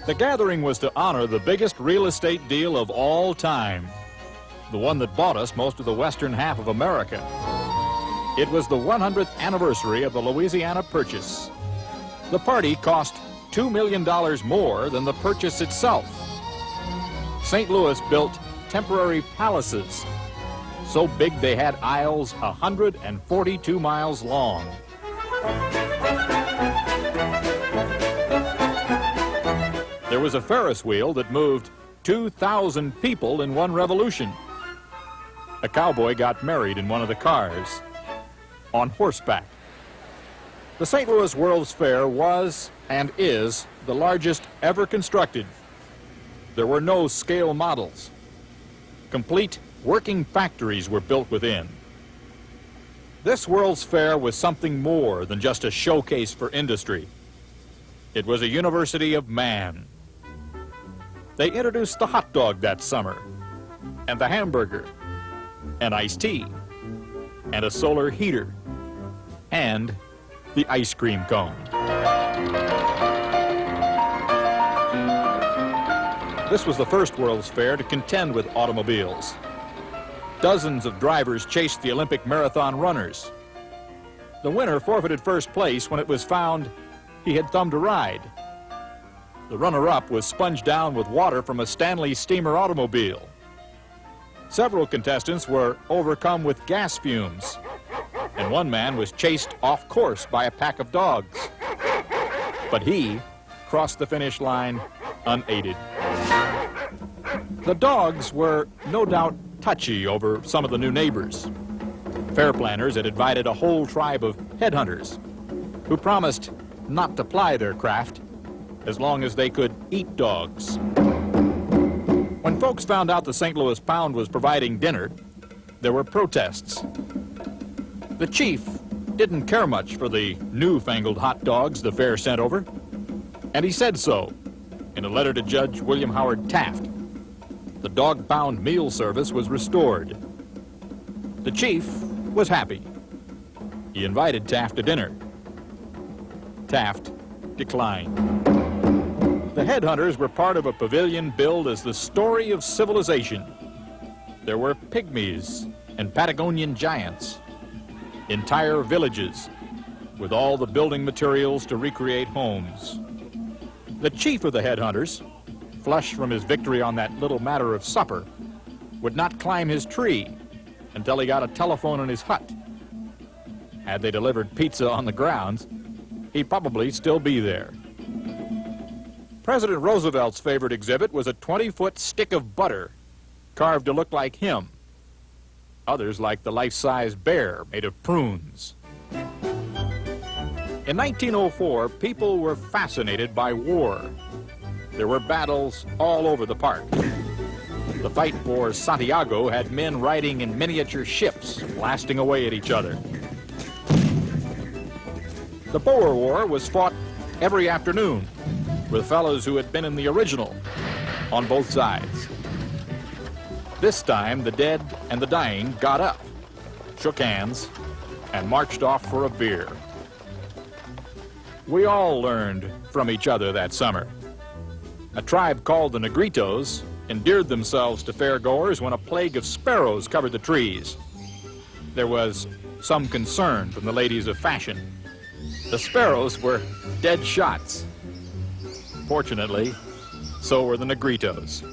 The gathering was to honor the biggest real estate deal of all time, the one that bought us most of the western half of America. It was the 100th anniversary of the Louisiana Purchase. The party cost $2 million more than the purchase itself. St. Louis built temporary palaces, so big they had aisles 142 miles long. There was a Ferris wheel that moved 2,000 people in one revolution. A cowboy got married in one of the cars, on horseback. The St. Louis World's Fair was and is the largest ever constructed. There were no scale models. Complete working factories were built within. This World's Fair was something more than just a showcase for industry. It was a university of man. They introduced the hot dog that summer, and the hamburger, and iced tea, and a solar heater, and the ice cream cone. This was the first World's Fair to contend with automobiles. Dozens of drivers chased the Olympic marathon runners. The winner forfeited first place when it was found he had thumbed a ride. The runner-up was sponged down with water from a Stanley steamer automobile. Several contestants were overcome with gas fumes, and one man was chased off course by a pack of dogs. But he crossed the finish line unaided. The dogs were no doubt touchy over some of the new neighbors. Fair planners had invited a whole tribe of headhunters who promised not to ply their craft as long as they could eat dogs. When folks found out the St. Louis Pound was providing dinner, there were protests. The chief didn't care much for the newfangled hot dogs the fair sent over, and he said so in a letter to Judge William Howard Taft. The dog-pound meal service was restored. The chief was happy. He invited Taft to dinner. Taft declined. The headhunters were part of a pavilion billed as the story of civilization. There were pygmies and Patagonian giants, entire villages with all the building materials to recreate homes. The chief of the headhunters, flushed from his victory on that little matter of supper, would not climb his tree until he got a telephone in his hut. Had they delivered pizza on the grounds, he'd probably still be there. President Roosevelt's favorite exhibit was a 20-foot stick of butter carved to look like him. Others liked the life-size bear made of prunes. In 1904, people were fascinated by war. There were battles all over the park. The fight for Santiago had men riding in miniature ships, blasting away at each other. The Boer War was fought every afternoon with fellows who had been in the original on both sides. This time, the dead and the dying got up, shook hands, and marched off for a beer. We all learned from each other that summer. A tribe called the Negritos endeared themselves to fairgoers when a plague of sparrows covered the trees. There was some concern from the ladies of fashion. The sparrows were dead shots. Fortunately, so were the Negritos.